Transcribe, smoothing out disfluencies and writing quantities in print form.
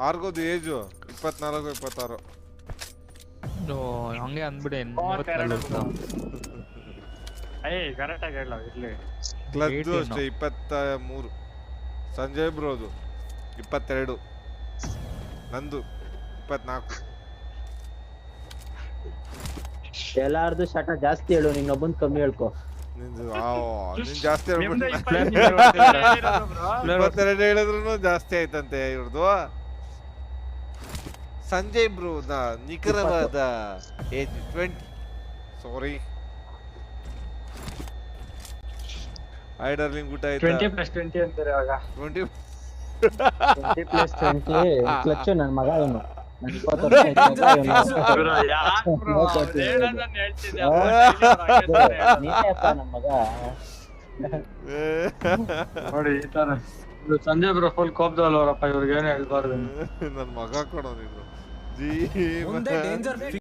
ಆರ್ಗೋದು age 24 26. ಹಂಗೆ ಅಂದ್ಬಿಡಿ correct ಆಗಿ ಹೇಳ ಇರ್ಲಿ. ಕ್ಲಬ್ದು ಅಷ್ಟೇ 23. ಸಂಜಯ್ ಬ್ರೋದು 22. ನಂದು 24. ಎಲ್ಲಾರ್ದು ಶಟ ಜಾಸ್ತಿ ಹೇಳು, ನಿನ್ನೊಬ್ಬನ್ ಕಮ್ಮಿ ಹೇಳ್ಕೊ. ನಿಂದು ನೀನ್ ಜಾಸ್ತಿ ಹೇಳ್ಬಿಟ್ಟು 22 ಹೇಳಿದ್ರು ಜಾಸ್ತಿ ಆಯ್ತಂತೆ ಇವ್ರದು. ಸಂಜಯ್ ಬ್ರೋ ನಿಖರವಾದ ಏಜ್ 20. ಸಾರಿ ಐ ಡಾರ್ಲಿಂಗ್ ಊಟ ಆಯ್ತಾ? 20+20 ಅಂತಾರೆ ಅವಾಗ. 20 20+20 ಕ್ಲಚ್ ನನ್ ಮಗ ಇವನು. ನೀನೇ ಅಪ್ಪ ನನ್ ಮಗ. ನೋಡಿ ಈ ತರ ಸಂಜಯ್ ಬ್ರೋ ಫುಲ್ ಕೋಪದಲ್ಲವರಪ್ಪ, ಇವ್ರಿಗೆ ಏನು ಹೇಳ್ಬಾರ್ದು. ನನ್ ಮಗ ಕೊಡೋ ನೀನು ಜೀವ